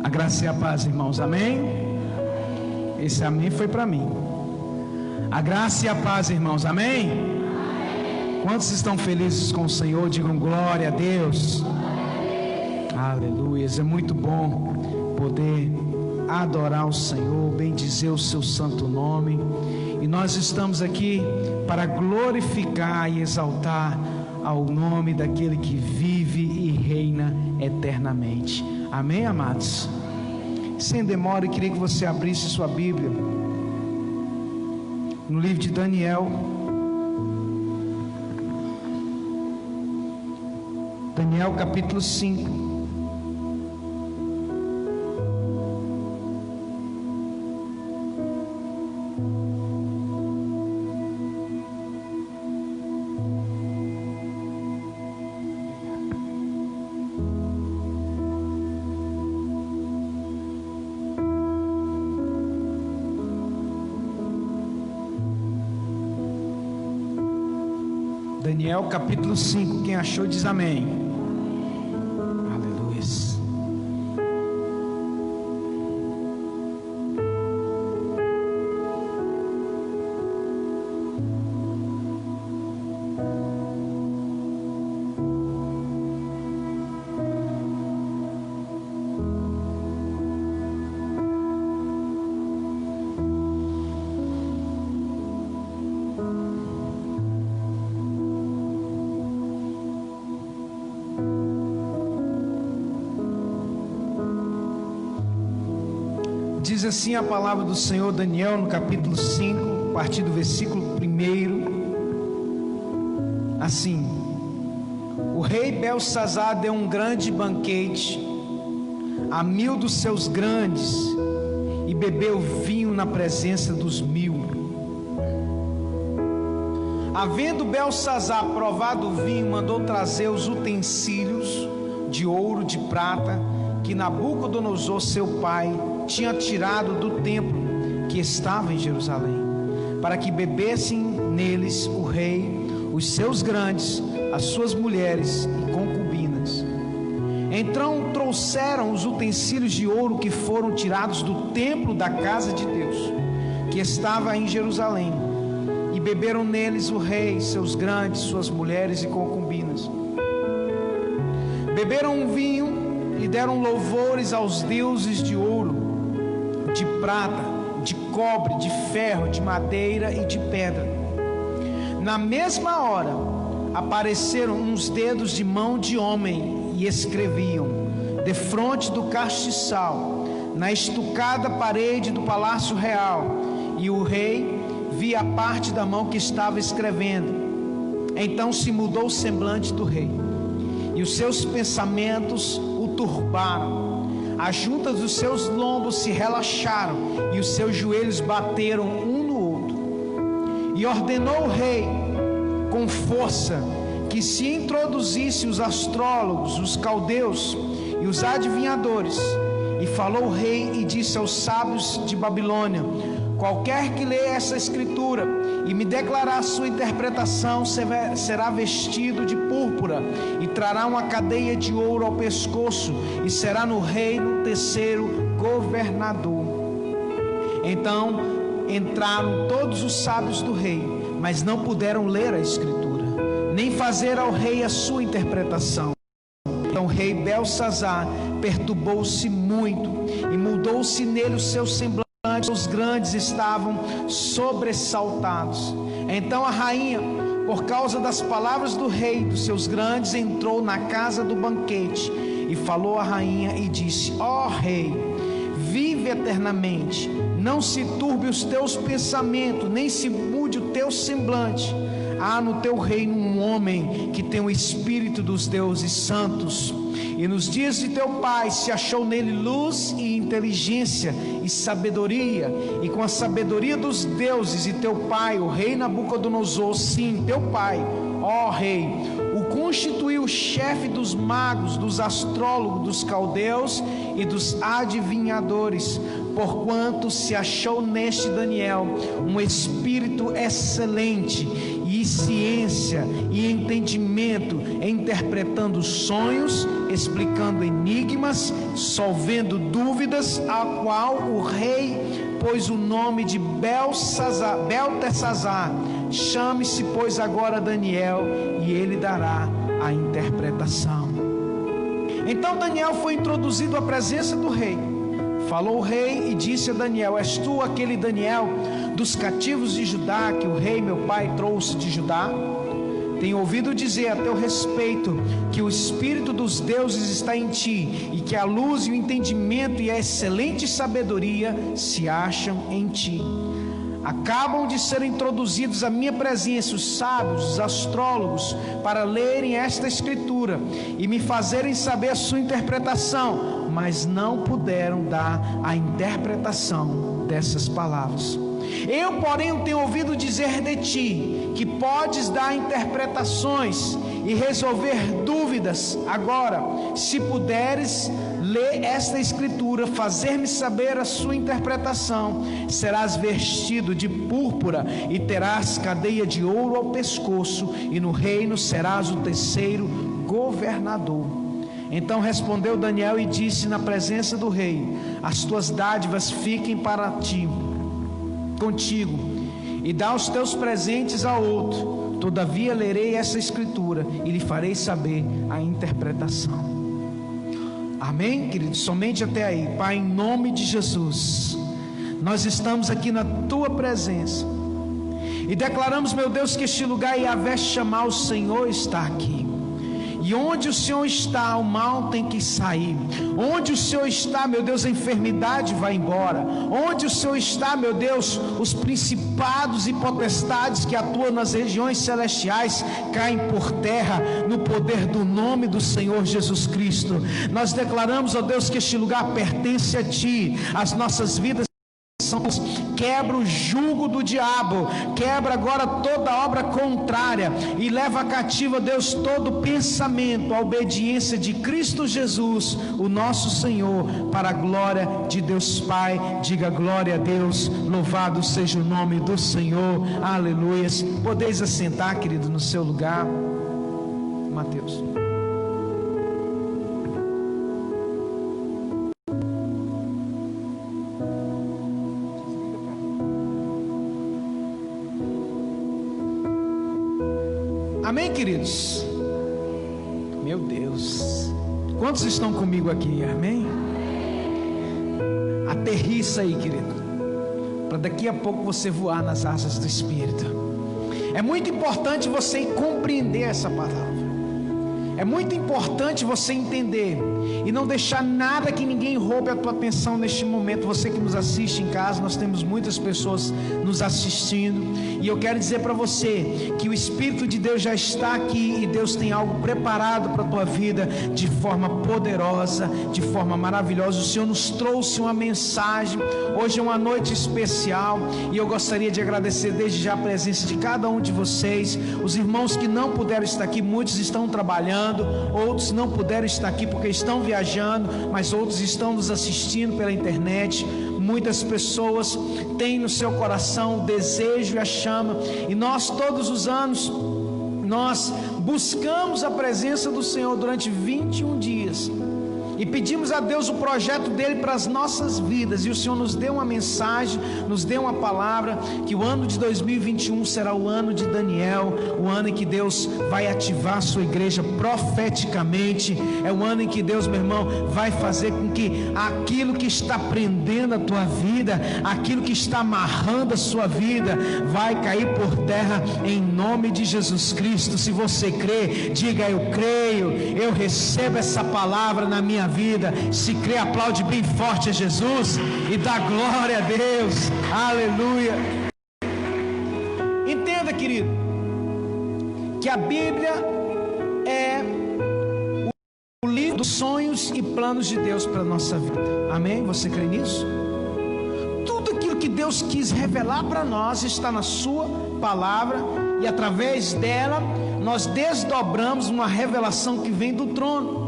A graça e a paz, irmãos, amém? Esse amém foi para mim. A graça e a paz, irmãos, amém? Quantos estão felizes com o Senhor? Digam glória a Deus. Aleluia, é muito bom poder adorar o Senhor, bendizer o seu santo nome. E nós estamos aqui para glorificar e exaltar ao nome daquele que vive e reina eternamente. Amém, amados? Sem demora, eu queria que você abrisse sua Bíblia no livro de Daniel. Daniel capítulo 5. Daniel capítulo 5, quem achou diz amém. Aleluia. Diz assim a palavra do Senhor, Daniel, no capítulo 5, a partir do versículo 1. Assim: o rei Belsazar deu um grande banquete a 1000 dos seus grandes e bebeu vinho na presença dos 1000. Havendo Belsazar provado o vinho, mandou trazer os utensílios de ouro, de prata, que Nabucodonosor, seu pai, tinha tirado do templo que estava em Jerusalém, para que bebessem neles o rei, os seus grandes, as suas mulheres e concubinas. Então trouxeram os utensílios de ouro que foram tirados do templo da casa de Deus, que estava em Jerusalém, e beberam neles o rei, seus grandes, suas mulheres e concubinas. Beberam um vinho e deram louvores aos deuses de ouro, de prata, de cobre, de ferro, de madeira e de pedra. Na mesma hora apareceram uns dedos de mão de homem e escreviam defronte do castiçal, na estucada parede do palácio real. E o rei via a parte da mão que estava escrevendo. Então se mudou o semblante do rei, e os seus pensamentos o turbaram. As juntas dos seus lombos se relaxaram, e os seus joelhos bateram um no outro. E ordenou o rei com força que se introduzissem os astrólogos, os caldeus e os adivinhadores. E falou o rei e disse aos sábios de Babilônia: qualquer que lê essa escritura e me declarar sua interpretação será vestido de púrpura e trará uma cadeia de ouro ao pescoço e será no reino terceiro governador. Então entraram todos os sábios do rei, mas não puderam ler a escritura, nem fazer ao rei a sua interpretação. Então o rei Belsazar perturbou-se muito e mudou-se nele o seu semblante. Os grandes estavam sobressaltados. Então a rainha, por causa das palavras do rei, dos seus grandes, entrou na casa do banquete e falou à rainha e disse: ó rei, vive eternamente, não se turbe os teus pensamentos, nem se mude o teu semblante. Há no teu reino um homem que tem o espírito dos deuses santos, e nos dias de teu pai se achou nele luz e inteligência e sabedoria, e com a sabedoria dos deuses e teu pai, o rei Nabucodonosor, sim, teu pai, ó rei, o constituiu chefe dos magos, dos astrólogos, dos caldeus e dos adivinhadores, porquanto se achou neste Daniel um espírito excelente, e e ciência e entendimento, interpretando sonhos, explicando enigmas, solvendo dúvidas, a qual o rei pôs o nome de Beltesazar. Chame-se, pois, agora Daniel, e ele dará a interpretação. Então Daniel foi introduzido à presença do rei. Falou o rei e disse a Daniel: és tu aquele Daniel dos cativos de Judá, que o rei meu pai trouxe de Judá? Tenho ouvido dizer a teu respeito que o Espírito dos deuses está em ti, e que a luz e o entendimento e a excelente sabedoria se acham em ti. Acabam de ser introduzidos à minha presença os sábios, os astrólogos, para lerem esta escritura e me fazerem saber a sua interpretação, mas não puderam dar a interpretação dessas palavras. Eu, porém, tenho ouvido dizer de ti que podes dar interpretações e resolver dúvidas. Agora, se puderes ler esta escritura, fazer-me saber a sua interpretação, serás vestido de púrpura e terás cadeia de ouro ao pescoço, e no reino serás o terceiro governador. Então respondeu Daniel e disse na presença do rei: as tuas dádivas fiquem para ti, contigo, e dá os teus presentes a outro. Todavia lerei essa escritura e lhe farei saber a interpretação. Amém, queridos? Somente até aí. Pai, em nome de Jesus, nós estamos aqui na tua presença e declaramos, meu Deus, que este lugar, Yahvé chamar, o Senhor está aqui. E onde o Senhor está, o mal tem que sair. Onde o Senhor está, meu Deus, a enfermidade vai embora. Onde o Senhor está, meu Deus, os principados e potestades que atuam nas regiões celestiais caem por terra no poder do nome do Senhor Jesus Cristo. Nós declaramos, ó Deus, que este lugar pertence a Ti. As nossas vidas quebra o jugo do diabo, quebra agora toda obra contrária e leva cativa, Deus, todo pensamento à obediência de Cristo Jesus, o nosso Senhor, para a glória de Deus Pai. Diga glória a Deus, louvado seja o nome do Senhor, aleluias. Podeis assentar, querido, no seu lugar. Mateus. Amém, queridos? Meu Deus, quantos estão comigo aqui? Amém? Aterrissa aí, querido, para daqui a pouco você voar nas asas do Espírito. É muito importante você compreender essa palavra. É muito importante você entender e não deixar nada que ninguém roube a tua atenção neste momento. Você que nos assiste em casa, nós temos muitas pessoas nos assistindo, e eu quero dizer para você que o Espírito de Deus já está aqui, e Deus tem algo preparado para a tua vida de forma poderosa, de forma maravilhosa. O Senhor nos trouxe uma mensagem. Hoje é uma noite especial, e eu gostaria de agradecer desde já a presença de cada um de vocês. Os irmãos que não puderam estar aqui, muitos estão trabalhando, outros não puderam estar aqui porque estão viajando, mas outros estão nos assistindo pela internet. Muitas pessoas têm no seu coração o desejo e a chama, e nós todos os anos nós buscamos a presença do Senhor durante 21 dias e pedimos a Deus o projeto dele para as nossas vidas, e o Senhor nos deu uma mensagem, nos deu uma palavra, que o ano de 2021 será o ano de Daniel, o ano em que Deus vai ativar a sua igreja profeticamente. É o ano em que Deus, meu irmão, vai fazer com que aquilo que está prendendo a tua vida, aquilo que está amarrando a sua vida, vai cair por terra em nome de Jesus Cristo. Se você crê, diga: eu creio, eu recebo essa palavra na minha vida. Se crê, aplaude bem forte a Jesus e dá glória a Deus, aleluia. Entenda, querido, que a Bíblia é o livro dos sonhos e planos de Deus para a nossa vida. Amém? Você crê nisso? Tudo aquilo que Deus quis revelar para nós está na sua palavra, e através dela nós desdobramos uma revelação que vem do trono.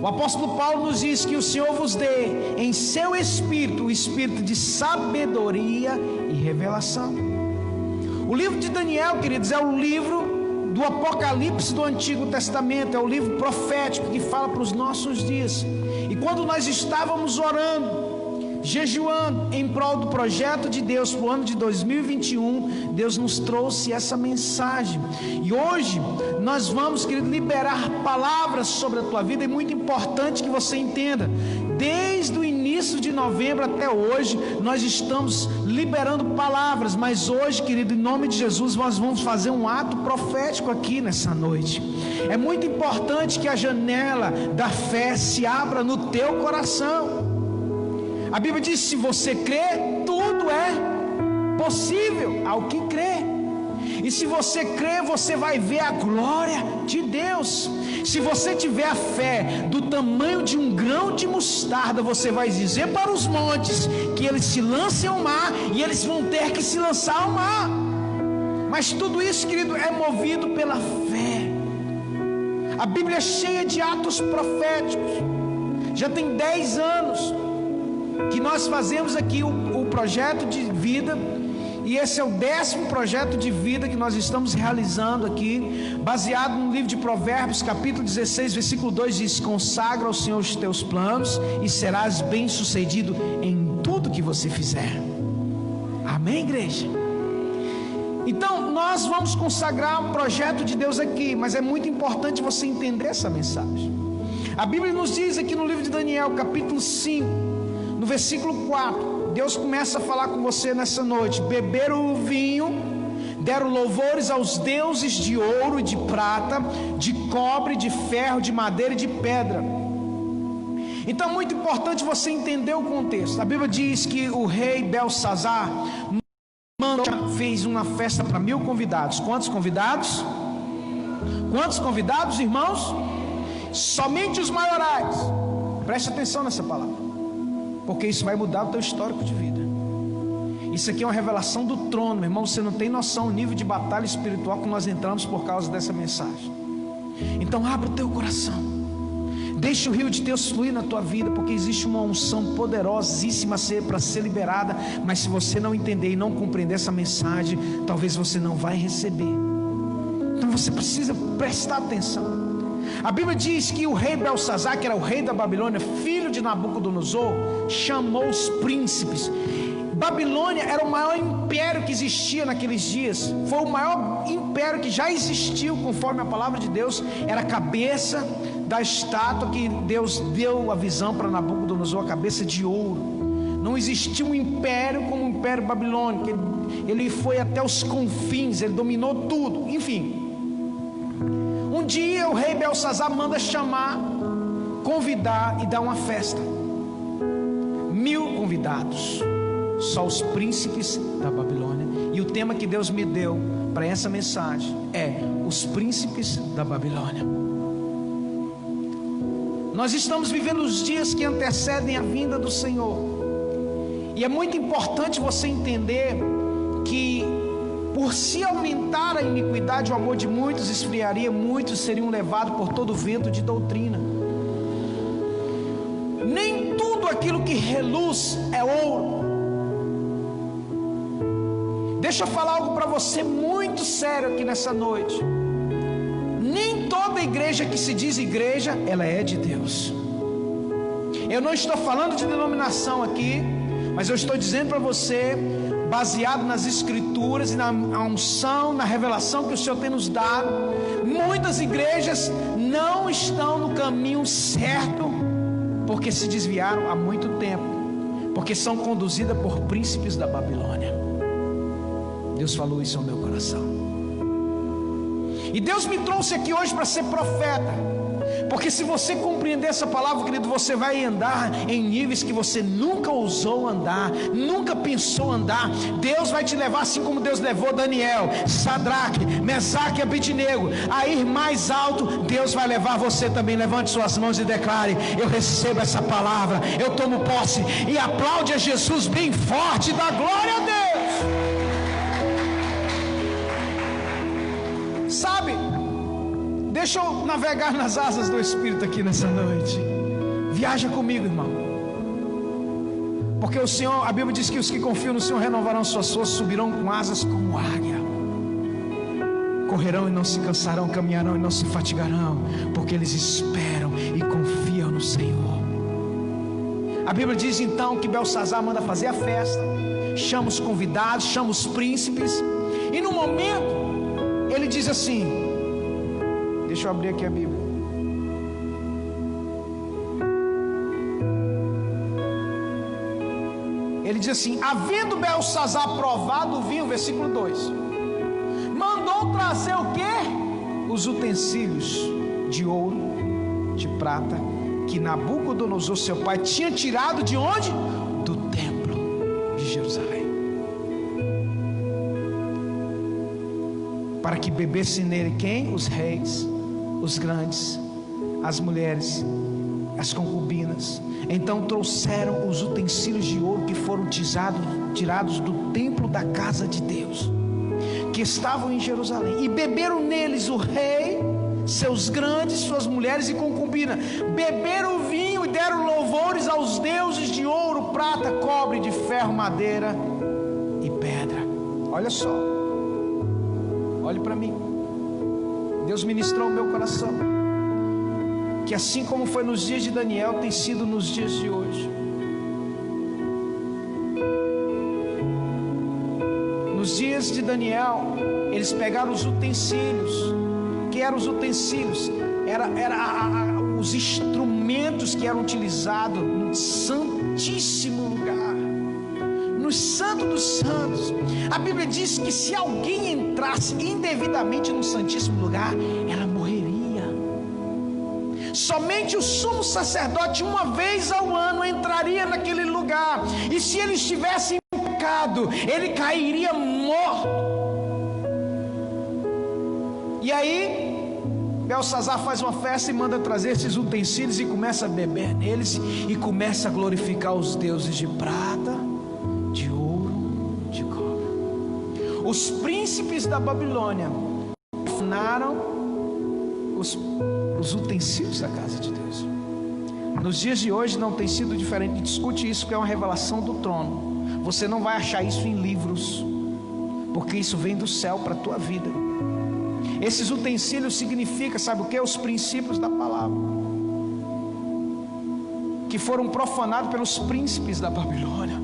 O apóstolo Paulo nos diz que o Senhor vos dê em seu espírito o espírito de sabedoria e revelação. O livro de Daniel, queridos, é o livro do Apocalipse do Antigo Testamento, é o livro profético que fala para os nossos dias. E quando nós estávamos orando, jejuando em prol do projeto de Deus para o ano de 2021, Deus nos trouxe essa mensagem. E hoje nós vamos, querido, liberar palavras sobre a tua vida. É muito importante que você entenda, desde o início de novembro até hoje, nós estamos liberando palavras. Mas hoje, querido, em nome de Jesus, nós vamos fazer um ato profético aqui nessa noite. É muito importante que a janela da fé se abra no teu coração. A Bíblia diz: se você crê, tudo é possível ao que crê. E se você crê, você vai ver a glória de Deus. Se você tiver a fé do tamanho de um grão de mostarda, você vai dizer para os montes que eles se lancem ao mar, e eles vão ter que se lançar ao mar. Mas tudo isso, querido, é movido pela fé. A Bíblia é cheia de atos proféticos. Já tem 10 anos que nós fazemos aqui o projeto de vida, e esse é o 10º projeto de vida que nós estamos realizando aqui, baseado no livro de Provérbios, capítulo 16, versículo 2, diz: consagra ao Senhor os teus planos e serás bem sucedido em tudo que você fizer. Amém, igreja? Então nós vamos consagrar um projeto de Deus aqui, mas é muito importante você entender essa mensagem. A Bíblia nos diz aqui no livro de Daniel, capítulo 5, no versículo 4, Deus começa a falar com você nessa noite: beberam o vinho, deram louvores aos deuses de ouro e de prata, de cobre, de ferro, de madeira e de pedra. Então é muito importante você entender o contexto. A Bíblia diz que o rei Belsazar fez uma festa para 1000 convidados. Quantos convidados? Quantos convidados, irmãos? Somente os maiorais. Preste atenção nessa palavra, porque isso vai mudar o teu histórico de vida. Isso aqui é uma revelação do trono, meu irmão. Você não tem noção do nível de batalha espiritual que nós entramos por causa dessa mensagem. Então abra o teu coração, deixa o rio de Deus fluir na tua vida, porque existe uma unção poderosíssima para ser liberada. Mas se você não entender e não compreender essa mensagem, talvez você não vai receber. Então você precisa prestar atenção. A Bíblia diz que o rei Belsazar, que era o rei da Babilônia, filho de Nabucodonosor, chamou os príncipes. Babilônia era o maior império que existia naqueles dias. Foi o maior império que já existiu, conforme a palavra de Deus. Era a cabeça da estátua que Deus deu a visão para Nabucodonosor, a cabeça de ouro. Não existia um império como o Império Babilônico. Ele foi até os confins, ele dominou tudo. Enfim, um dia o rei Belsazar manda chamar, convidar e dar uma festa. 1000 convidados, só os príncipes da Babilônia. E o tema que Deus me deu para essa mensagem é: os príncipes da Babilônia. Nós estamos vivendo os dias que antecedem a vinda do Senhor, e é muito importante você entender que, por se aumentar a iniquidade, o amor de muitos esfriaria, muitos seriam levados por todo o vento de doutrina. Nem tudo aquilo que reluz é ouro. Deixa eu falar algo para você muito sério aqui nessa noite. Nem toda igreja que se diz igreja, ela é de Deus. Eu não estou falando de denominação aqui, mas eu estou dizendo para você, baseado nas escrituras e na unção, na revelação que o Senhor tem nos dado, muitas igrejas não estão no caminho certo, porque se desviaram há muito tempo, porque são conduzidas por príncipes da Babilônia. Deus falou isso ao meu coração, e Deus me trouxe aqui hoje para ser profeta. Porque se você compreender essa palavra, querido, você vai andar em níveis que você nunca ousou andar, nunca pensou andar. Deus vai te levar, assim como Deus levou Daniel, Sadraque, Mesaque e Abednego, a ir mais alto. Deus vai levar você também. Levante suas mãos e declare: eu recebo essa palavra, eu tomo posse. E aplaude a Jesus bem forte, dá glória a Deus. Sabe, deixa eu navegar nas asas do Espírito aqui nessa noite. Viaja comigo, irmão. Porque o Senhor, a Bíblia diz que os que confiam no Senhor renovarão suas forças, subirão com asas como águia. correrão e não se cansarão, caminharão e não se fatigarão, porque eles esperam e confiam no Senhor. A Bíblia diz então que Belsazar manda fazer a festa, chama os convidados, chama os príncipes, e no momento ele diz assim, deixa eu abrir aqui a Bíblia. Ele diz assim: havendo Belsazar provado o vinho, versículo 2, mandou trazer o quê? Os utensílios de ouro, de prata, que Nabucodonosor seu pai tinha tirado de onde? Do templo de Jerusalém, para que bebessem nele quem? Os reis, os grandes, as mulheres, as concubinas. Então trouxeram os utensílios de ouro que foram tirados do templo da casa de Deus, que estavam em Jerusalém, e beberam neles o rei, seus grandes, suas mulheres e concubinas. Beberam o vinho e deram louvores aos deuses de ouro, prata, cobre, de ferro, madeira e pedra. Olha só, olhe para mim. Deus ministrou o meu coração que assim como foi nos dias de Daniel, tem sido nos dias de hoje. Nos dias de Daniel, eles pegaram os utensílios. Que eram os utensílios? Eram os instrumentos que eram utilizados no santíssimo lugar, no santo dos santos. A Bíblia diz que se alguém entrasse indevidamente no santíssimo lugar, ela morreria. Somente o sumo sacerdote uma vez ao ano entraria naquele lugar, e se ele estivesse em pecado, ele cairia morto. E aí Belsazar faz uma festa e manda trazer esses utensílios e começa a beber neles, e começa a glorificar os deuses de prata, de ouro, de cobre. Os príncipes da Babilônia profanaram os utensílios da casa de Deus. Nos dias de hoje não tem sido diferente. Discute isso, que é uma revelação do trono. Você não vai achar isso em livros, porque isso vem do céu para a tua vida. Esses utensílios significam, sabe o que? Os princípios da palavra, que foram profanados pelos príncipes da Babilônia.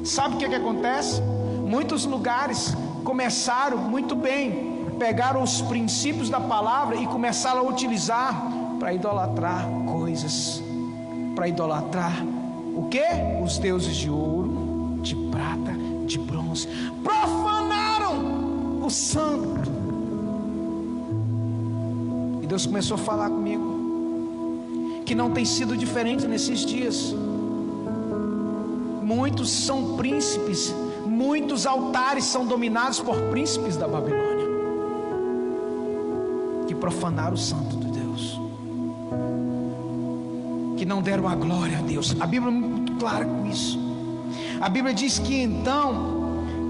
Sabe o que acontece? Muitos lugares começaram muito bem, pegaram os princípios da palavra e começaram a utilizar para idolatrar coisas, para idolatrar o que? Os deuses de ouro, de prata, de bronze. Profanaram o santo. E Deus começou a falar comigo que não tem sido diferente nesses dias. Muitos são príncipes, muitos altares são dominados por príncipes da Babilônia, que profanaram o santo de Deus, que não deram a glória a Deus. A Bíblia é muito clara com isso. A Bíblia diz que então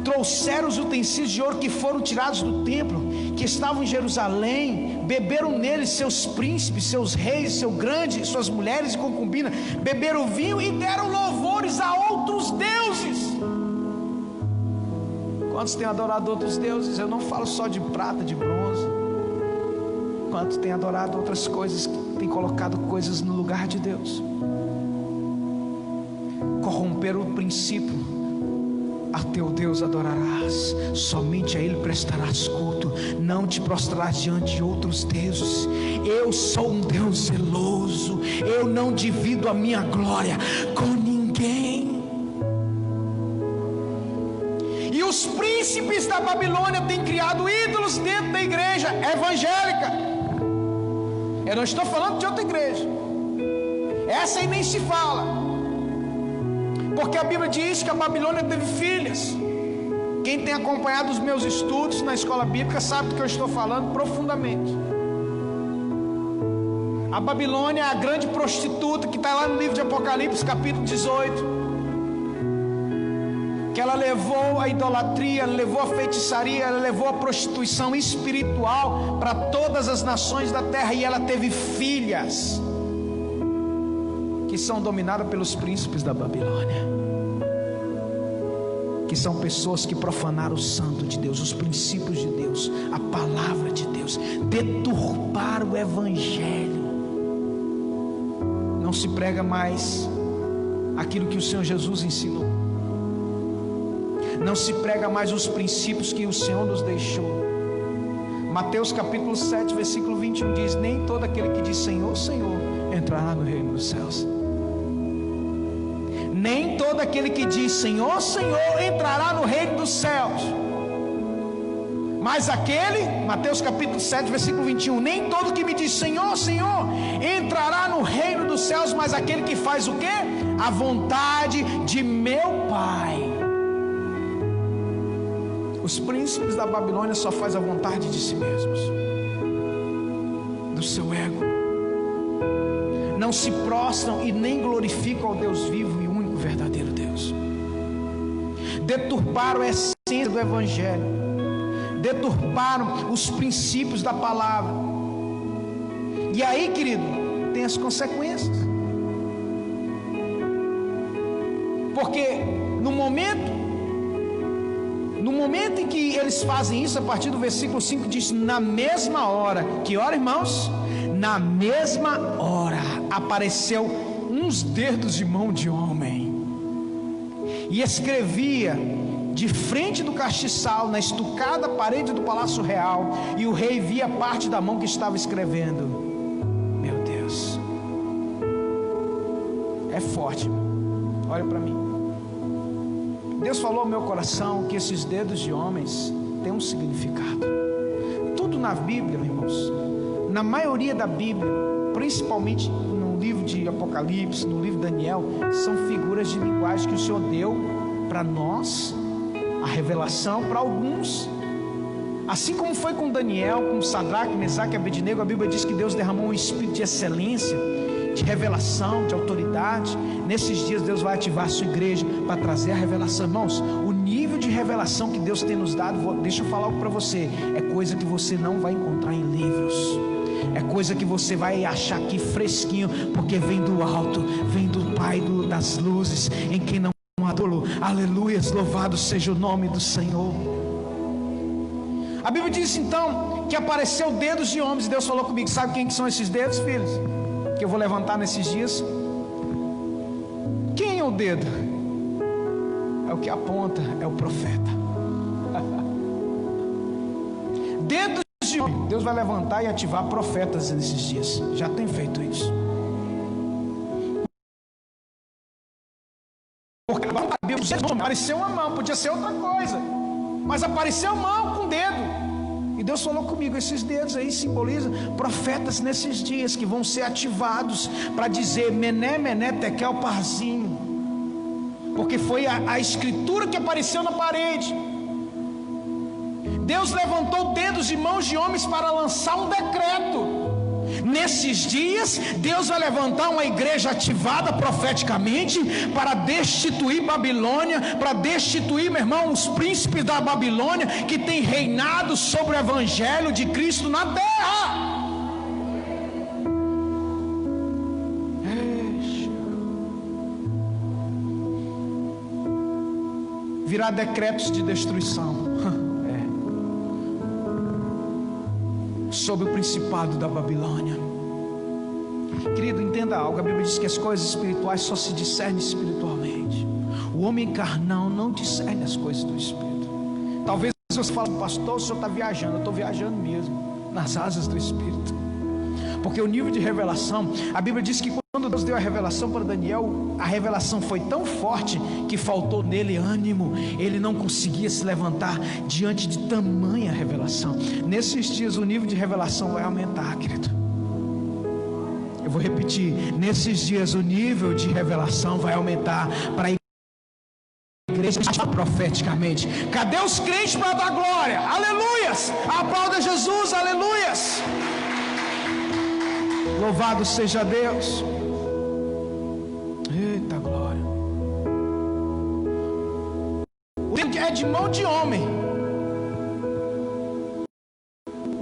trouxeram os utensílios de ouro que foram tirados do templo, que estavam em Jerusalém, beberam neles seus príncipes, seus reis, seu grande, suas mulheres e concubinas, beberam vinho e deram louvores a outros deuses. Quantos têm adorado outros deuses? Eu não falo só de prata, de bronze. Quantos têm adorado outras coisas, têm colocado coisas no lugar de Deus? Corromperam o princípio. A teu Deus adorarás, somente a Ele prestarás culto, não te prostrarás diante de outros deuses. Eu sou um Deus zeloso, eu não divido a minha glória com ninguém. E os príncipes da Babilônia têm criado ídolos dentro da igreja evangélica. Eu não estou falando de outra igreja, essa aí nem se fala, porque a Bíblia diz que a Babilônia teve filhas. Quem tem acompanhado os meus estudos na escola bíblica sabe do que eu estou falando profundamente. A Babilônia é a grande prostituta que está lá no livro de Apocalipse, capítulo 18, que ela levou a idolatria, levou a feitiçaria, ela levou a prostituição espiritual para todas as nações da terra, e ela teve filhas que são dominadas pelos príncipes da Babilônia. que são pessoas que profanaram o santo de Deus, os princípios de Deus, a palavra de Deus, deturparam o evangelho. Não se prega mais aquilo que o Senhor Jesus ensinou, não se prega mais os princípios que o Senhor nos deixou. Mateus capítulo 7, versículo 21 diz: nem todo aquele que diz Senhor, Senhor, entrará no reino dos céus. Nem todo aquele que diz Senhor, Senhor, entrará no reino dos céus. Mas aquele, Mateus capítulo 7, versículo 21, nem todo que me diz Senhor, Senhor, entrará no reino dos céus, mas aquele que faz o quê? A vontade de meu Pai. Os príncipes da Babilônia só fazem a vontade de si mesmos, do seu ego. Não se prostram e nem glorificam ao Deus vivo e único verdadeiro Deus. Deturparam a essência do evangelho, deturparam os princípios da palavra. E aí, querido, tem as consequências. Porque no momento em que eles fazem isso, a partir do versículo 5 diz: na mesma hora. Que hora, irmãos? Na mesma hora apareceu uns dedos de mão de homem, e escrevia de frente do castiçal, na estucada parede do palácio real, e o rei via parte da mão que estava escrevendo. Meu Deus, é forte. Olha para mim. Deus falou ao meu coração que esses dedos de homens têm um significado. Tudo na Bíblia, irmãos, na maioria da Bíblia, principalmente no livro de Apocalipse, no livro de Daniel, são figuras de linguagem que o Senhor deu para nós, a revelação para alguns. Assim como foi com Daniel, com Sadraque, Mesaque e Abednego, a Bíblia diz que Deus derramou um espírito de excelência, de revelação, de autoridade. Nesses dias Deus vai ativar a sua igreja para trazer a revelação. Irmãos, o nível de revelação que Deus tem nos dado, deixa eu falar algo para você, é coisa que você não vai encontrar em livros, é coisa que você vai achar aqui fresquinho, porque vem do alto, vem do Pai das luzes, em quem não há dolo. Aleluias, louvado seja o nome do Senhor. A Bíblia diz então que apareceu dedos de homens, e Deus falou comigo: sabe quem que são esses dedos, filhos, que eu vou levantar nesses dias? Quem é o dedo? É o que aponta, é o profeta. Dedos de homem. Deus vai levantar e ativar profetas nesses dias. Já tem feito isso. Porque apareceu uma mão, podia ser outra coisa, mas apareceu mão com dedo. E Deus falou comigo: esses dedos aí simbolizam profetas nesses dias que vão ser ativados para dizer Mené, Mené, Tekel, Parzinho. Porque foi a escritura que apareceu na parede. Deus levantou dedos e mãos de homens para lançar um decreto. Nesses dias Deus vai levantar uma igreja ativada profeticamente para destituir Babilônia, para destituir, meu irmão, os príncipes da Babilônia que têm reinado sobre o evangelho de Cristo na terra. Virá decretos de destruição sobre o principado da Babilônia. Querido, entenda algo. A Bíblia diz que as coisas espirituais só se discernem espiritualmente. O homem carnal não discerne as coisas do Espírito. Talvez você fale: pastor, o senhor está viajando. Eu estou viajando mesmo, nas asas do Espírito. Porque o nível de revelação, a Bíblia diz que quando Deus deu a revelação para Daniel, a revelação foi tão forte que faltou nele ânimo. Ele não conseguia se levantar diante de tamanha revelação. Nesses dias o nível de revelação vai aumentar, querido. Eu vou repetir: nesses dias o nível de revelação vai aumentar para a igreja profeticamente. Cadê os crentes para dar glória? Aleluias! Aplauda Jesus, aleluias! Louvado seja Deus. Eita glória. O tempo é de mão de homem,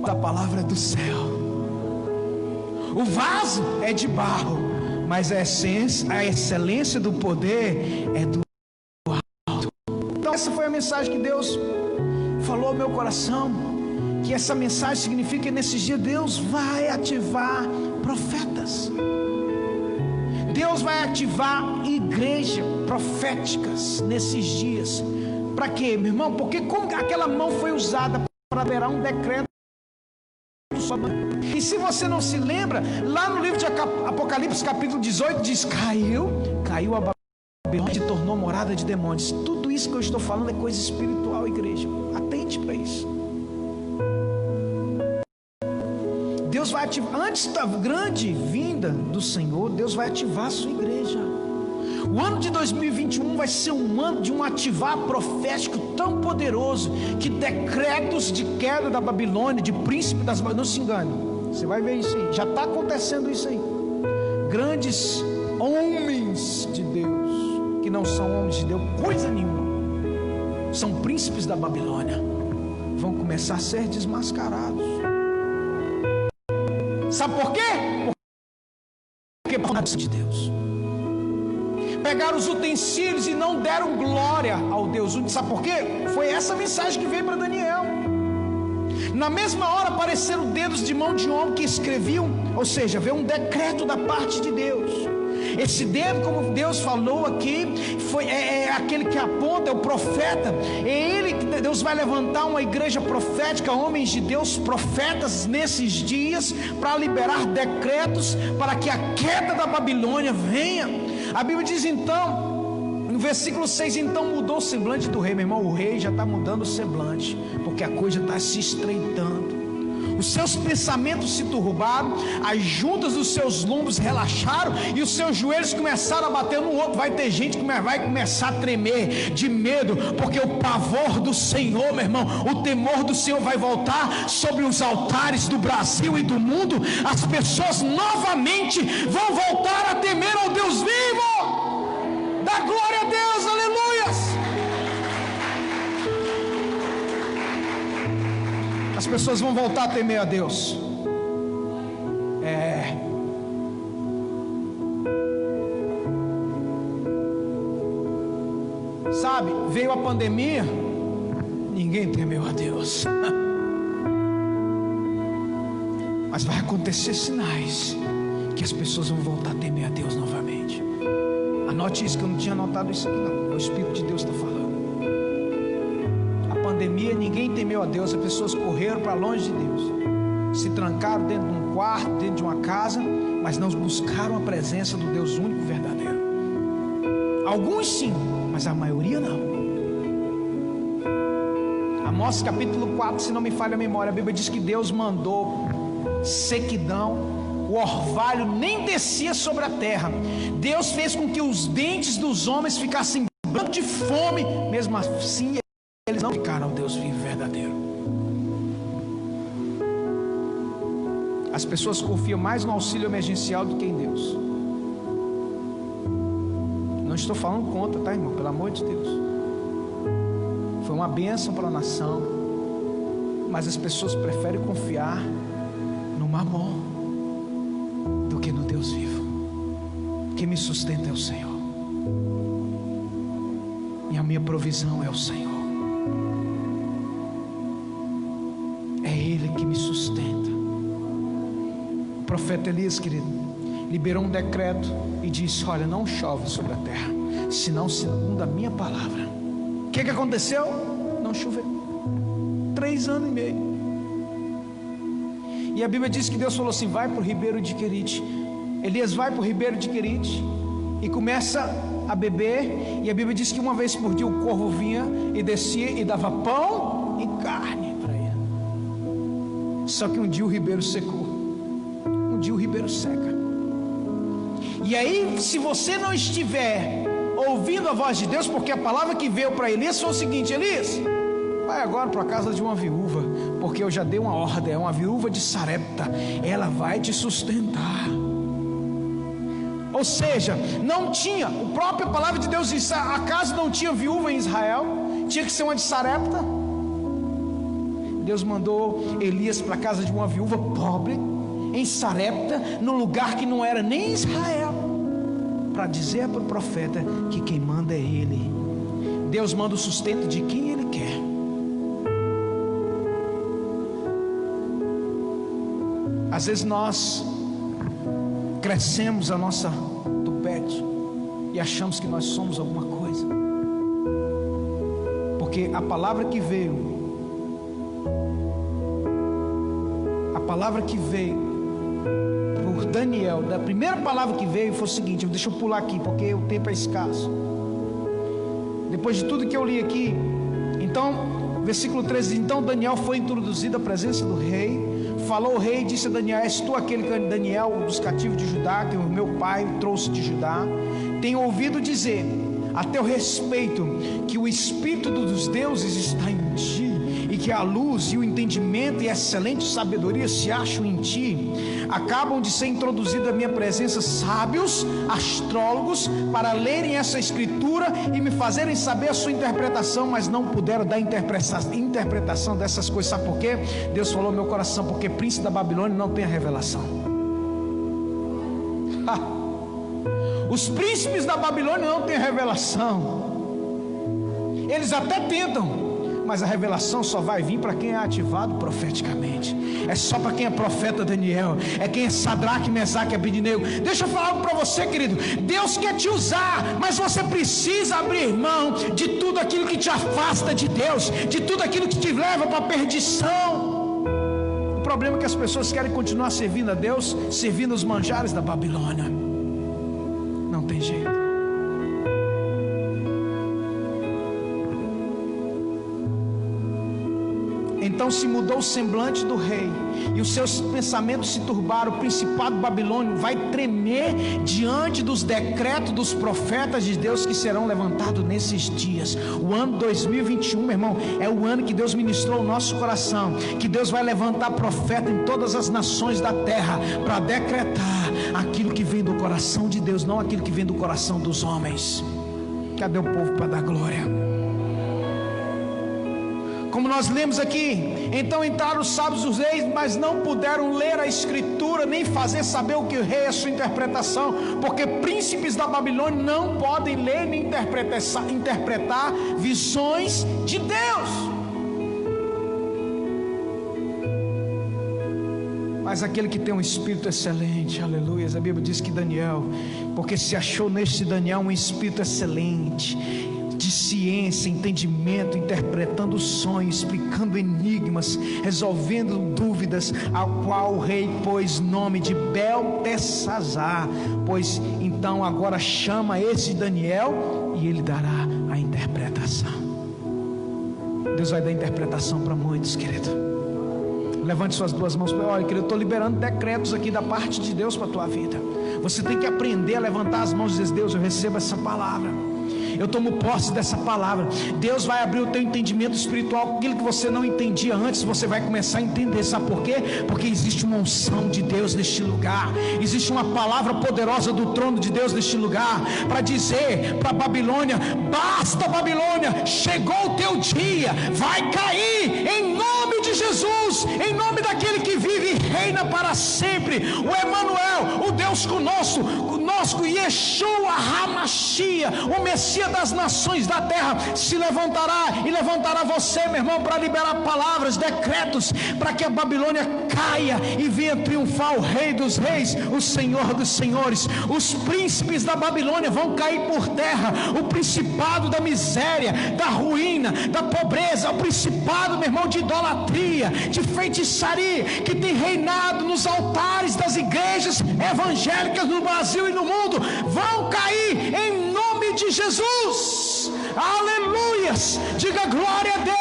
a palavra é do céu. O vaso é de barro, mas a excelência do poder é do alto. Então essa foi a mensagem que Deus falou ao meu coração, que essa mensagem significa que nesses dias Deus vai ativar profetas. Deus vai ativar igrejas proféticas nesses dias. Para quê, meu irmão? Porque como aquela mão foi usada para liberar um decreto. E se você não se lembra, lá no livro de Apocalipse capítulo 18 diz: caiu a Babilônia, se tornou morada de demônios. Tudo isso que eu estou falando é coisa espiritual, igreja. Atente para isso. Deus vai ativar, antes da grande vinda do Senhor, Deus vai ativar a sua igreja. O ano de 2021 vai ser um ano de um ativar profético tão poderoso, que decretos de queda da Babilônia, de príncipe das Babilônias, não se engane, você vai ver isso aí, já está acontecendo isso aí. Grandes homens de Deus, que não são homens de Deus coisa nenhuma, são príncipes da Babilônia, vão começar a ser desmascarados. Sabe por quê? Porque por causa de Deus pegaram os utensílios e não deram glória ao Deus único. Sabe por quê? Foi essa mensagem que veio para Daniel. Na mesma hora apareceram dedos de mão de homem que escreviam, ou seja, veio um decreto da parte de Deus. Esse dedo, como Deus falou aqui, é aquele que aponta, é o profeta. É ele que Deus vai levantar uma igreja profética, homens de Deus, profetas nesses dias, para liberar decretos para que a queda da Babilônia venha. A Bíblia diz então, no versículo 6, então mudou o semblante do rei. Meu irmão, o rei já está mudando o semblante, porque a coisa está se estreitando. Os seus pensamentos se turbaram, as juntas dos seus lombos relaxaram e os seus joelhos começaram a bater no outro. Vai ter gente que vai começar a tremer de medo, porque o pavor do Senhor, meu irmão, o temor do Senhor vai voltar sobre os altares do Brasil e do mundo. As pessoas novamente vão voltar a temer ao Deus vivo. Dá glória a Deus, aleluias. As pessoas vão voltar a temer a Deus. Sabe, veio a pandemia, ninguém temeu a Deus. Mas vai acontecer sinais que as pessoas vão voltar a temer a Deus novamente. Anote isso, que eu não tinha anotado isso aqui não. O Espírito de Deus está falando. Pandemia, ninguém temeu a Deus, as pessoas correram para longe de Deus, se trancaram dentro de um quarto, dentro de uma casa, mas não buscaram a presença do Deus único verdadeiro. Alguns sim, mas a maioria não. Amós capítulo 4, se não me falha a memória, a Bíblia diz que Deus mandou sequidão, o orvalho nem descia sobre a terra. Deus fez com que os dentes dos homens ficassem brancos de fome, mesmo assim eles não ficaram ao Deus vivo e verdadeiro. As pessoas confiam mais no auxílio emergencial do que em Deus. Não estou falando contra, tá, irmão? Pelo amor de Deus. Foi uma bênção para a nação, mas as pessoas preferem confiar no mamon do que no Deus vivo. Quem me sustenta é o Senhor, e a minha provisão é o Senhor. Que me sustenta. O profeta Elias, querido, liberou um decreto e disse: olha, não chove sobre a terra, senão segundo a minha palavra. O que aconteceu? Não choveu 3 anos e meio. E a Bíblia diz que Deus falou assim: vai para o ribeiro de Querite. Elias vai para o ribeiro de Querite e começa a beber. E a Bíblia diz que uma vez por dia o corvo vinha e descia e dava pão e carne. Só que um dia o ribeiro secou. Um dia o ribeiro seca. E aí, se você não estiver ouvindo a voz de Deus, porque a palavra que veio para Elias foi o seguinte: Elias, vai agora para a casa de uma viúva, porque eu já dei uma ordem, é uma viúva de Sarepta, ela vai te sustentar. Ou seja, não tinha, a própria palavra de Deus diz: acaso não tinha viúva em Israel? Tinha que ser uma de Sarepta. Deus mandou Elias para a casa de uma viúva pobre em Sarepta, num lugar que não era nem Israel, para dizer para o profeta que quem manda é ele. Deus manda o sustento de quem Ele quer. Às vezes nós crescemos a nossa tupete e achamos que nós somos alguma coisa, porque a palavra que veio por Daniel, da primeira palavra que veio foi o seguinte, deixa eu pular aqui porque o tempo é escasso. Depois de tudo que eu li aqui, então, versículo 13, então Daniel foi introduzido à presença do rei. Falou o rei e disse a Daniel: és tu aquele que Daniel dos cativos de Judá, que o meu pai trouxe de Judá? Tenho ouvido dizer a teu respeito que o Espírito dos deuses está em ti, e que a luz e o entendimento e a excelente sabedoria se acham em ti. Acabam de ser introduzidos à minha presença sábios, astrólogos, para lerem essa escritura e me fazerem saber a sua interpretação, mas não puderam dar interpretação dessas coisas. Sabe por quê? Deus falou no meu coração: porque príncipe da Babilônia não tem a revelação. Os príncipes da Babilônia não têm a revelação. Eles até tentam, mas a revelação só vai vir para quem é ativado profeticamente. É só para quem é profeta. Daniel é quem é Sadraque, Mesaque e Abednego. Deixa eu falar algo para você, querido. Deus quer te usar, mas você precisa abrir mão de tudo aquilo que te afasta de Deus, de tudo aquilo que te leva para a perdição. O problema é que as pessoas querem continuar servindo a Deus, servindo os manjares da Babilônia. Não tem jeito. Então se mudou o semblante do rei, e os seus pensamentos se turbaram. O principado babilônio vai tremer diante dos decretos dos profetas de Deus que serão levantados nesses dias. O ano 2021, meu irmão, é o ano que Deus ministrou o nosso coração, que Deus vai levantar profeta em todas as nações da terra, para decretar aquilo que vem do coração de Deus, não aquilo que vem do coração dos homens. Cadê o povo para dar glória? Como nós lemos aqui, então entraram os sábios dos reis, mas não puderam ler a escritura, nem fazer saber o que o rei é a sua interpretação, porque príncipes da Babilônia não podem ler nem interpretar visões de Deus. Mas aquele que tem um espírito excelente, aleluia, a Bíblia diz que Daniel, porque se achou neste Daniel um espírito excelente, de ciência, entendimento, interpretando sonhos, explicando enigmas, resolvendo dúvidas, ao qual o rei pôs nome de Beltesazar. Pois então agora chama esse Daniel e ele dará a interpretação. Deus vai dar interpretação para muitos, querido. Levante suas duas mãos. Olha, querido, eu estou liberando decretos aqui da parte de Deus para a tua vida. Você tem que aprender a levantar as mãos e dizer: Deus, eu recebo essa palavra, eu tomo posse dessa palavra. Deus vai abrir o teu entendimento espiritual. Aquilo que você não entendia antes, você vai começar a entender. Sabe por quê? Porque existe uma unção de Deus neste lugar. Existe uma palavra poderosa do trono de Deus neste lugar, para dizer para a Babilônia: basta, Babilônia, chegou o teu dia, vai cair em nome de Jesus, em nome daquele que vive e reina para sempre, o Emanuel, o Deus conosco, Yeshua HaMashiach, o Messias das nações da terra, se levantará e levantará você, meu irmão, para liberar palavras, decretos, para que a Babilônia caia e venha triunfar o Rei dos Reis, o Senhor dos Senhores. Os príncipes da Babilônia vão cair por terra. O principado da miséria, da ruína, da pobreza, o principado, meu irmão, de idolatria, de feitiçaria, que tem reinado nos altares das igrejas evangélicas no Brasil e no mundo, vão cair em nome de Jesus. Aleluias, diga glória a Deus.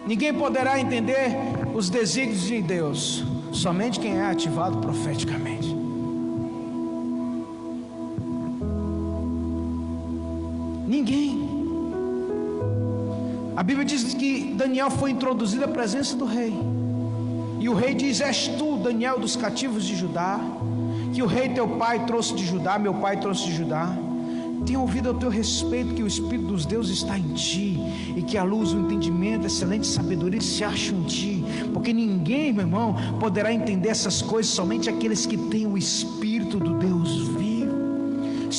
Ninguém poderá entender os desígnios de Deus, somente quem é ativado profeticamente. Ninguém. A Bíblia diz que Daniel foi introduzido à presença do rei, e o rei diz: és tu, Daniel, dos cativos de Judá, que o rei teu pai trouxe de Judá, meu pai trouxe de Judá. Tenho ouvido ao teu respeito que o Espírito dos deuses está em ti, e que a luz, o entendimento, a excelente sabedoria se acham em ti, porque ninguém, meu irmão, poderá entender essas coisas, somente aqueles que têm o Espírito do Deus vivo.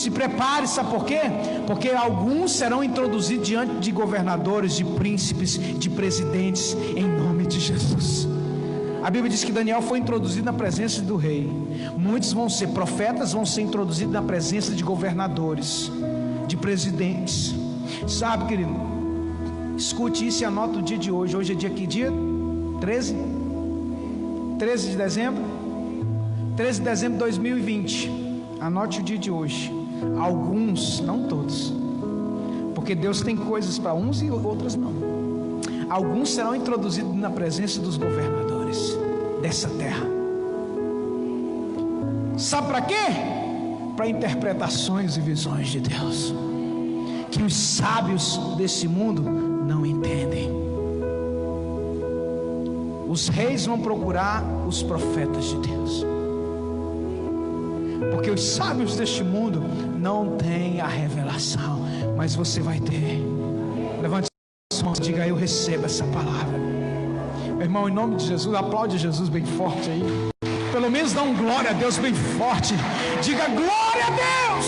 Se prepare, sabe por quê? Porque alguns serão introduzidos diante de governadores, de príncipes, de presidentes, em nome de Jesus. A Bíblia diz que Daniel foi introduzido na presença do rei. Muitos vão ser profetas, vão ser introduzidos na presença de governadores, de presidentes. Sabe, querido, escute isso e anota o dia de hoje. Hoje é dia que dia? 13 de dezembro? 13 de dezembro de 2020. Anote o dia de hoje. Alguns, não todos, porque Deus tem coisas para uns e outras não. Alguns serão introduzidos na presença dos governadores dessa terra. Sabe para quê? Para interpretações e visões de Deus, que os sábios desse mundo não entendem. Os reis vão procurar os profetas de Deus, porque os sábios deste mundo não têm a revelação, mas você vai ter. Levante as mãos e diga: eu recebo essa palavra. Meu irmão, em nome de Jesus, aplaude Jesus bem forte aí. Pelo menos dá um glória a Deus bem forte. Diga glória a Deus.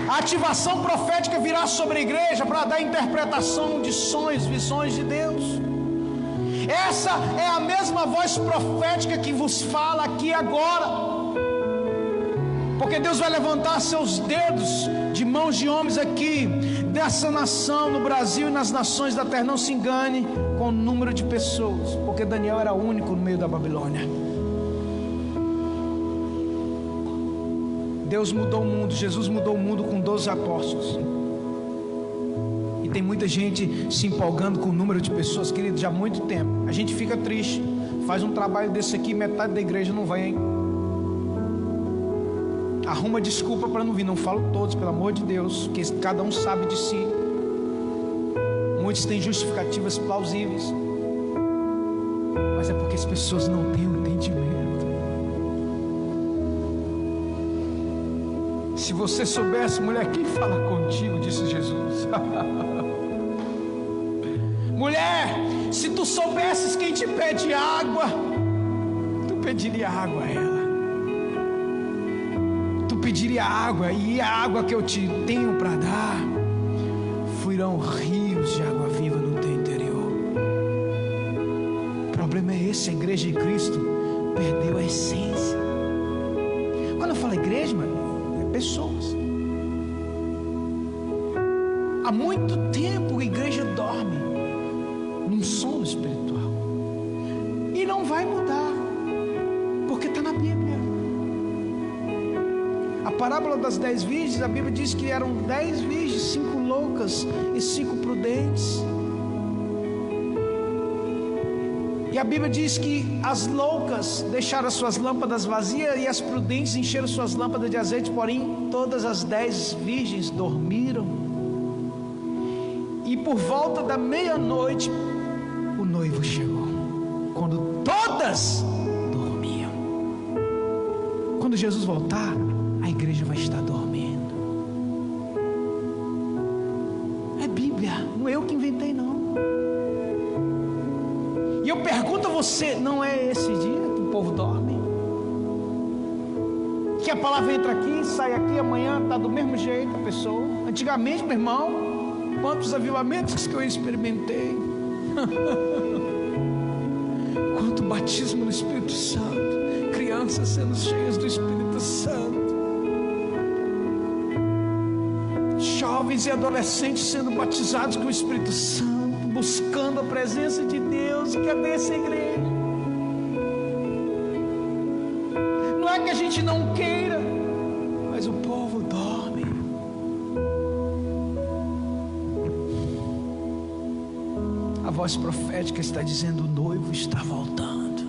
A ativação profética virá sobre a igreja para dar interpretação de sonhos, visões de Deus. Essa é a mesma voz profética que vos fala aqui agora, porque Deus vai levantar seus dedos de mãos de homens aqui, dessa nação, no Brasil e nas nações da terra. Não se engane com o número de pessoas, porque Daniel era único no meio da Babilônia. Deus mudou o mundo, Jesus mudou o mundo com 12 apóstolos. E tem muita gente se empolgando com o número de pessoas, querido, já há muito tempo. A gente fica triste, faz um trabalho desse aqui, metade da igreja não vem. Arruma desculpa para não vir. Não falo todos, pelo amor de Deus, que cada um sabe de si. Muitos têm justificativas plausíveis, mas é porque as pessoas não têm o entendimento. Se você soubesse, mulher, quem fala contigo, disse Jesus. Mulher, se tu soubesses quem te pede água, tu pediria água a ela. Tu pediria água, e a água que eu te tenho para dar fluirão rios de água viva no teu interior. O problema é esse: a igreja de Cristo perdeu a essência. Quando eu falo igreja, mano, pessoas. Há muito tempo a igreja dorme num sono espiritual, e não vai mudar, porque está na Bíblia. A parábola das 10 virgens, a Bíblia diz que eram 10 virgens, 5 loucas e 5 prudentes. E a Bíblia diz que as loucas deixaram as suas lâmpadas vazias e as prudentes encheram suas lâmpadas de azeite, porém todas as 10 virgens dormiram. E por volta da meia-noite o noivo chegou, quando todas dormiam. Quando Jesus voltar, a igreja vai estar dormindo. É Bíblia, não é eu que inventei não. E eu pergunto a você: não é esse dia que o povo dorme? Que a palavra entra aqui, sai aqui, amanhã está do mesmo jeito a pessoa. Antigamente, meu irmão, quantos avivamentos que eu experimentei. Quanto batismo no Espírito Santo, crianças sendo cheias do Espírito Santo, jovens e adolescentes sendo batizados com o Espírito Santo, buscando a presença de Deus. Cadê essa igreja? Não é que a gente não queira, mas o povo dorme. A voz profética está dizendo: o noivo está voltando.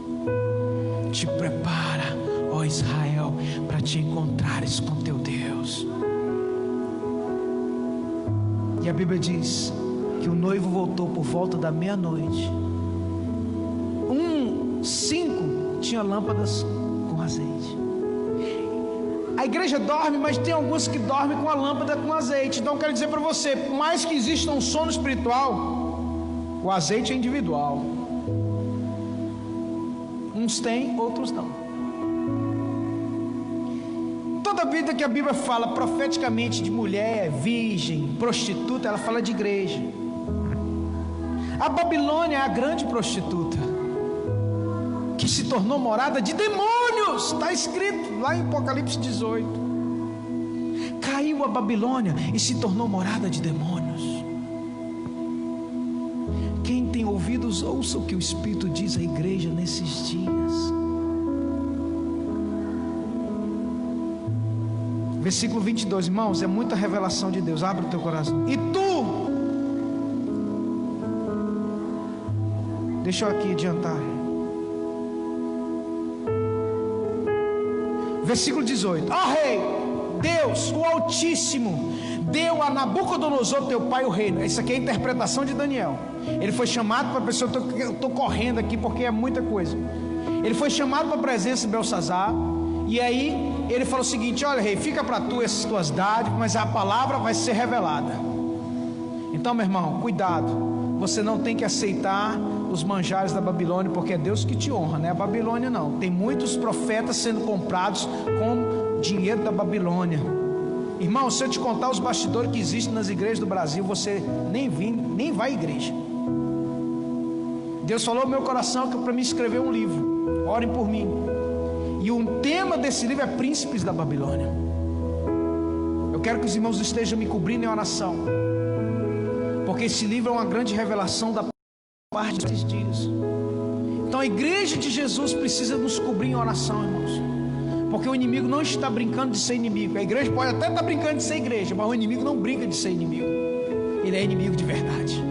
Te prepara, ó Israel, para te encontrares com teu Deus. E a Bíblia diz que o noivo voltou por volta da meia-noite. 5 tinha lâmpadas com azeite. A igreja dorme, mas tem alguns que dormem com a lâmpada com azeite. Então eu quero dizer para você, por mais que exista um sono espiritual, o azeite é individual. Uns têm, outros não. Toda vida que a Bíblia fala profeticamente de mulher, virgem, prostituta, ela fala de igreja. A Babilônia é a grande prostituta, que se tornou morada de demônios. Está escrito lá em Apocalipse 18. Caiu a Babilônia e se tornou morada de demônios. Quem tem ouvidos, ouça o que o Espírito diz à igreja nesses dias. Versículo 22, irmãos, é muita revelação de Deus. Abre o teu coração. E tu, deixa eu aqui adiantar. Versículo 18. Ó rei, Deus, o Altíssimo, deu a Nabucodonosor teu pai o reino. Isso aqui é a interpretação de Daniel. Ele foi chamado para a pessoa, eu estou correndo aqui porque é muita coisa. Ele foi chamado para a presença de Belsazar. E aí ele falou o seguinte: olha rei, fica para tu essas tuas dádivas, mas a palavra vai ser revelada. Então, meu irmão, cuidado. Você não tem que aceitar os manjares da Babilônia, porque é Deus que te honra, não é a Babilônia não. Tem muitos profetas sendo comprados com dinheiro da Babilônia. Irmão, se eu te contar os bastidores que existem nas igrejas do Brasil, você nem vai à igreja. Deus falou no meu coração que para me escrever um livro. Orem por mim. E o tema desse livro é Príncipes da Babilônia. Eu quero que os irmãos estejam me cobrindo em oração, porque esse livro é uma grande revelação da parte desses dias. Então a igreja de Jesus precisa nos cobrir em oração, irmãos, porque o inimigo não está brincando de ser inimigo. A igreja pode até estar brincando de ser igreja, mas o inimigo não brinca de ser inimigo. Ele é inimigo de verdade.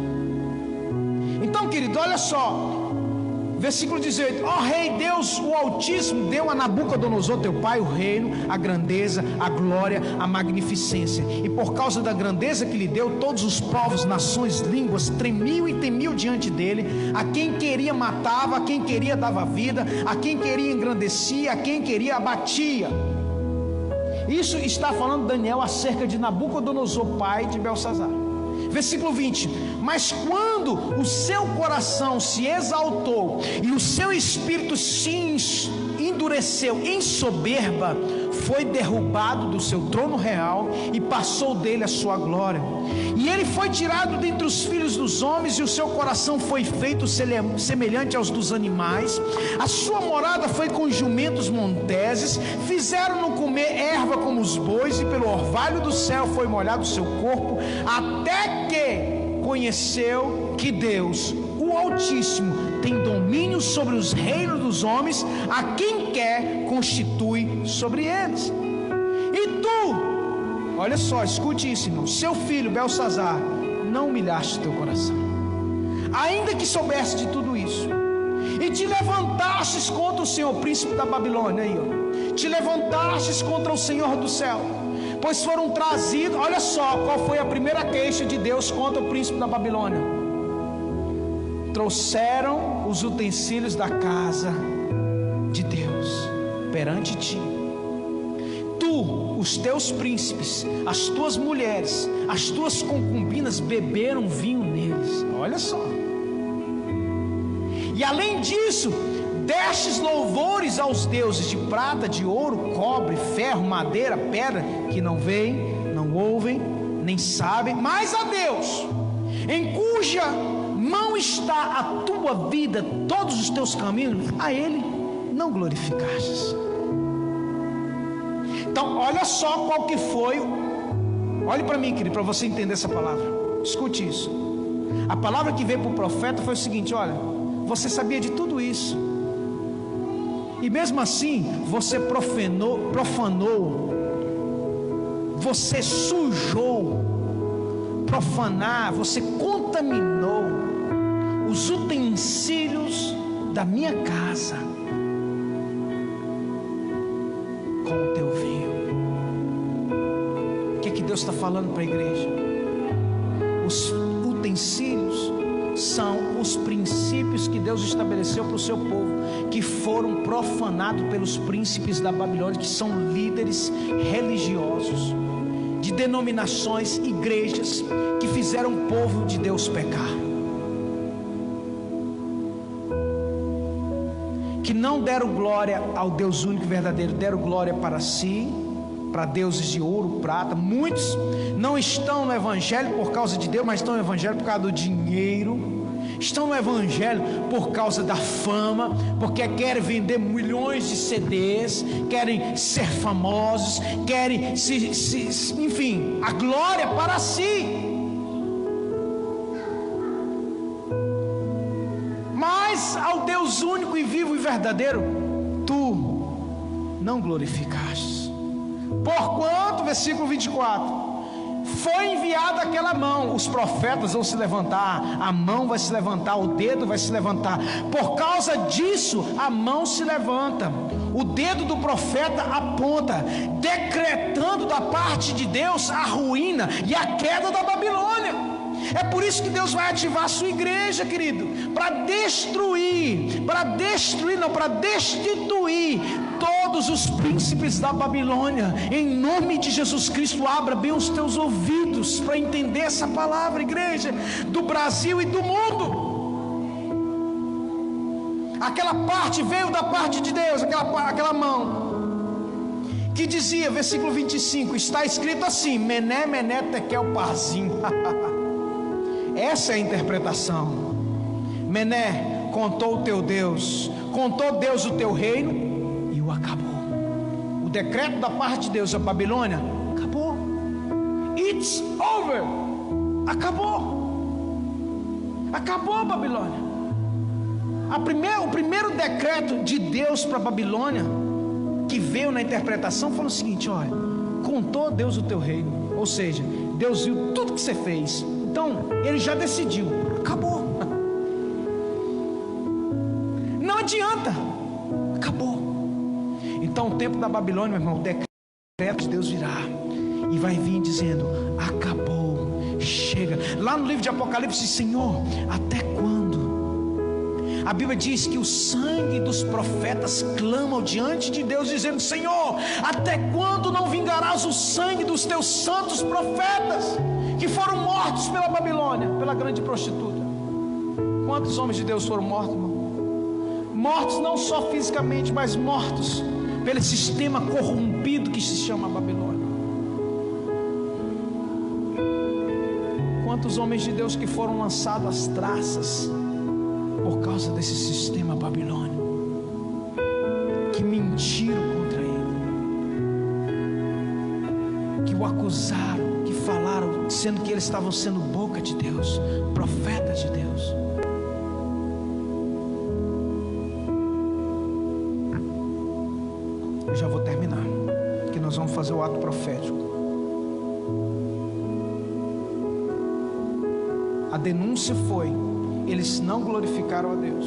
Então, querido, olha só, versículo 18: ó rei, Deus o Altíssimo deu a Nabucodonosor teu pai o reino, a grandeza, a glória, a magnificência. E por causa da grandeza que lhe deu, todos os povos, nações, línguas tremiam e temiam diante dele. A quem queria matava, a quem queria dava vida, a quem queria engrandecia, a quem queria abatia. Isso está falando Daniel acerca de Nabucodonosor, pai de Belsazar. Versículo 20: mas quando o seu coração se exaltou e o seu espírito se endureceu em soberba, foi derrubado do seu trono real e passou dele a sua glória. E ele foi tirado dentre os filhos dos homens, e o seu coração foi feito semelhante aos dos animais. A sua morada foi com jumentos monteses, fizeram-no comer erva como os bois, e pelo orvalho do céu foi molhado o seu corpo, até que conheceu que Deus, o Altíssimo, tem domínio sobre os reinos dos homens, a quem quer constitui sobre eles. E tu, olha só, escute isso, irmão, seu filho Belsazar, não humilhaste teu coração, ainda que soubesse de tudo isso, e te levantastes contra o Senhor, príncipe da Babilônia, aí, ó, te levantastes contra o Senhor do céu, pois foram trazidos. Olha só qual foi a primeira queixa de Deus contra o príncipe da Babilônia: trouxeram os utensílios da casa de Deus perante ti. Tu, os teus príncipes, as tuas mulheres, as tuas concubinas beberam vinho neles. Olha só. E além disso, destes louvores aos deuses de prata, de ouro, cobre, ferro, madeira, pedra, que não veem, não ouvem, nem sabem, mas a Deus, em cuja mão está a tua vida, todos os teus caminhos, a Ele não glorificastes. Então, olha só qual que foi. Olhe para mim, querido, para você entender essa palavra. Escute isso. A palavra que veio para o profeta foi o seguinte: olha, você sabia de tudo isso, e mesmo assim você profanou, você sujou. Profanar, você contaminou os utensílios da minha casa com o teu vinho. O que é que Deus está falando para a igreja? Os utensílios são os princípios que Deus estabeleceu para o seu povo, que foram profanados pelos príncipes da Babilônia, que são líderes religiosos de denominações, igrejas, que fizeram o povo de Deus pecar, que não deram glória ao Deus único e verdadeiro, deram glória para si, para deuses de ouro, prata. Muitos não estão no evangelho por causa de Deus, mas estão no evangelho por causa do dinheiro. Estão no evangelho por causa da fama, porque querem vender milhões de CDs, querem ser famosos, querem enfim, a glória para si. Mas ao Deus único e vivo e verdadeiro tu não glorificaste. Porquanto, versículo 24, foi enviada aquela mão. Os profetas vão se levantar, a mão vai se levantar, o dedo vai se levantar. Por causa disso a mão se levanta, o dedo do profeta aponta, decretando da parte de Deus a ruína e a queda da Babilônia. É por isso que Deus vai ativar a sua igreja, querido, para destituir todos os príncipes da Babilônia. Em nome de Jesus Cristo, abra bem os teus ouvidos para entender essa palavra, igreja do Brasil e do mundo. Aquela parte veio da parte de Deus, aquela mão que dizia, versículo 25, está escrito assim: Mené, Mené, Tekel, Parsim. Essa é a interpretação. Mené, contou o teu Deus, contou Deus o teu reino e o acabou. O decreto da parte de Deus, a Babilônia, acabou. It's over. Acabou a Babilônia. O primeiro decreto de Deus para a Babilônia, que veio na interpretação, foi o seguinte: olha, contou Deus o teu reino, ou seja, Deus viu tudo que você fez. Então, ele já decidiu, acabou. Não adianta, acabou. Então, o tempo da Babilônia, meu irmão, o decreto de Deus virá e vai vir dizendo: acabou, chega. Lá no livro de Apocalipse, Senhor, até quando? A Bíblia diz que o sangue dos profetas clamam diante de Deus, dizendo: Senhor, até quando não vingarás o sangue dos teus santos profetas, que foram mortos pela Babilônia, pela grande prostituta? Quantos homens de Deus foram mortos, irmão? Mortos não só fisicamente, mas mortos pelo sistema corrompido que se chama Babilônia. Quantos homens de Deus que foram lançados às traças por causa desse sistema babilônico, que mentiram contra ele, que o acusaram, que falaram, sendo que eles estavam sendo boca de Deus, profetas de Deus. Eu já vou terminar, que nós vamos fazer o ato profético. A denúncia foi: eles não glorificaram a Deus.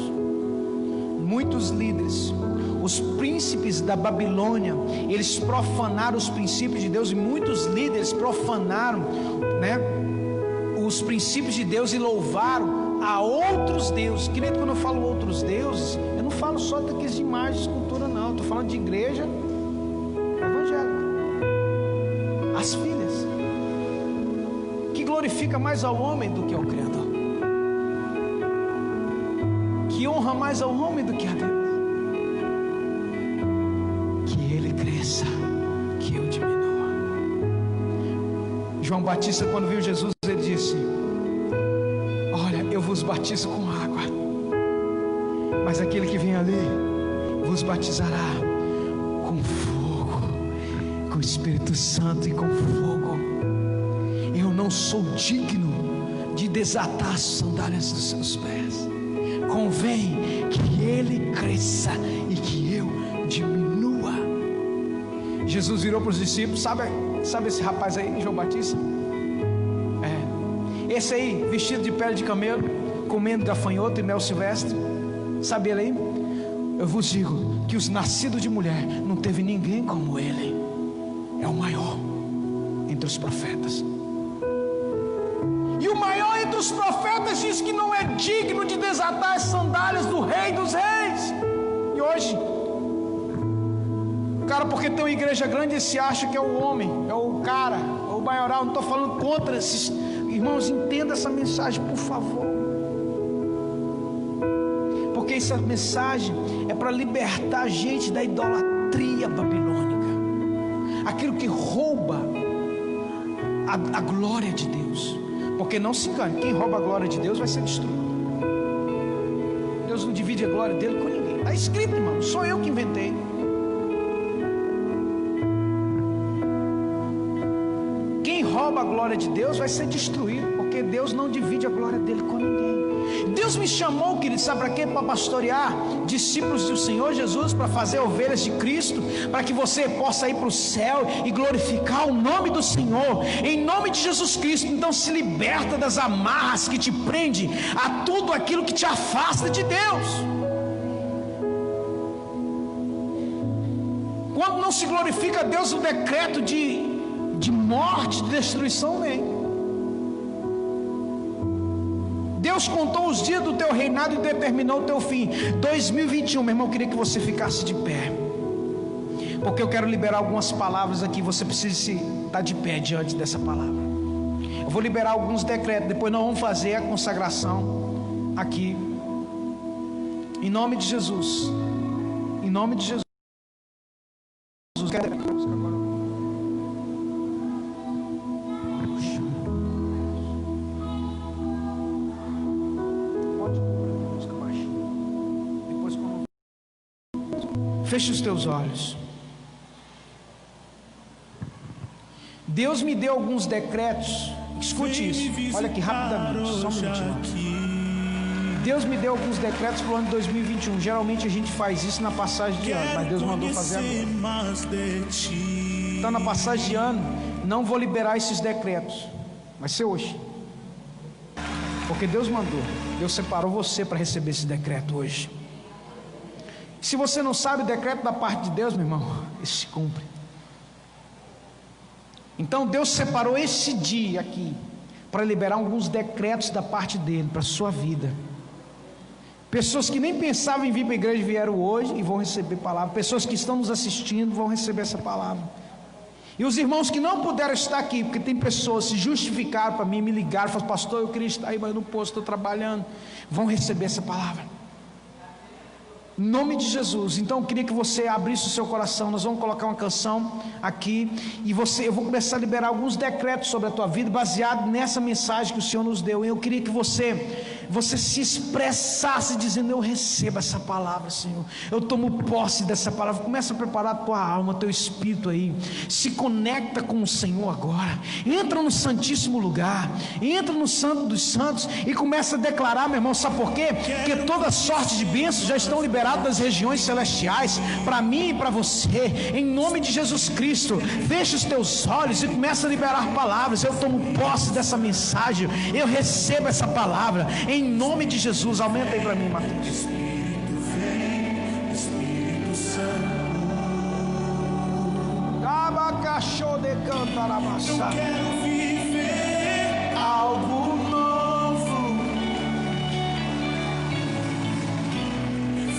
Muitos líderes, os príncipes da Babilônia, eles profanaram os princípios de Deus, e muitos líderes profanaram, os princípios de Deus e louvaram a outros deuses. Querido, quando eu falo outros deuses, eu não falo só daqueles de imagem, escultura, não. Estou falando de igreja evangélica. As filhas, que glorifica mais ao homem do que ao Criador, que honra mais ao homem do que a Deus. Que ele cresça, que eu diminua. João Batista, quando viu Jesus, ele disse: olha, eu vos batizo com água, mas aquele que vem ali vos batizará com fogo, com o Espírito Santo e com fogo. Eu não sou digno de desatar as sandálias dos seus pés. Convém que ele cresça e que eu diminua. Jesus virou para os discípulos: sabe esse rapaz aí, João Batista? Esse aí, vestido de pele de camelo, comendo gafanhoto e mel silvestre, sabe ele aí? Eu vos digo que os nascidos de mulher não teve ninguém como ele. É o maior entre os profetas. E o maior entre os profetas diz que não é digno de desatar as sandálias do Rei dos Reis. E hoje, o cara, porque tem uma igreja grande, se acha que é o homem, é o cara, é o maioral. Não estou falando contra esses irmãos, entenda essa mensagem, por favor, porque essa mensagem é para libertar a gente da idolatria babilônica. aquilo que rouba a glória de Deus. Porque não se engane, quem rouba a glória de Deus vai ser destruído. Deus não divide a glória dele com ninguém. Está escrito, irmão, sou eu que inventei. Quem rouba a glória de Deus vai ser destruído, porque Deus não divide a glória dele com ninguém. Deus me chamou, querido, sabe para quê? Para pastorear discípulos do Senhor Jesus, para fazer ovelhas de Cristo, para que você possa ir para o céu e glorificar o nome do Senhor, em nome de Jesus Cristo. Então se liberta das amarras que te prendem a tudo aquilo que te afasta de Deus. Quando não se glorifica a Deus, o decreto de morte, de destruição vem. Deus contou os dias do teu reinado e determinou o teu fim. 2021, meu irmão, eu queria que você ficasse de pé, porque eu quero liberar algumas palavras aqui. Você precisa estar de pé diante dessa palavra. Eu vou liberar alguns decretos, depois nós vamos fazer a consagração aqui, em nome de Jesus. Em nome de Jesus. Feche os teus olhos. Deus me deu alguns decretos. Escute isso. Olha aqui rapidamente, só um minutinho. Deus me deu alguns decretos para o ano de 2021. Geralmente a gente faz isso na passagem de ano, mas Deus mandou fazer agora. Então na passagem de ano não vou liberar esses decretos, vai ser hoje, porque Deus mandou. Deus separou você para receber esse decreto hoje. Se você não sabe o decreto da parte de Deus, meu irmão, isso se cumpre. Então Deus separou esse dia aqui para liberar alguns decretos da parte dele para a sua vida. Pessoas que nem pensavam em vir para a igreja vieram hoje e vão receber palavra. Pessoas que estão nos assistindo vão receber essa palavra. E os irmãos que não puderam estar aqui, porque tem pessoas que se justificaram para mim, me ligaram, falaram: pastor, eu queria estar aí, mas eu não posso, estou trabalhando. Vão receber essa palavra. Em nome de Jesus. Então eu queria que você abrisse o seu coração. Nós vamos colocar uma canção aqui e eu vou começar a liberar alguns decretos sobre a tua vida, baseado nessa mensagem que o Senhor nos deu. E eu queria que você se expressasse dizendo: eu recebo essa palavra, Senhor, eu tomo posse dessa palavra. Começa a preparar a tua alma, teu espírito aí, se conecta com o Senhor agora, entra no santíssimo lugar, entra no santo dos santos e começa a declarar, meu irmão. Sabe por quê? Porque toda sorte de bênçãos já estão liberadas das regiões celestiais para mim e para você, em nome de Jesus Cristo. Fecha os teus olhos e começa a liberar palavras. Eu tomo posse dessa mensagem, eu recebo essa palavra em nome de Jesus. Aumenta aí para mim, Mateus. Espírito vem, Espírito Santo. Abacaxô de cantarabassa. Eu quero viver Algo novo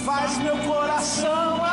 faz meu coração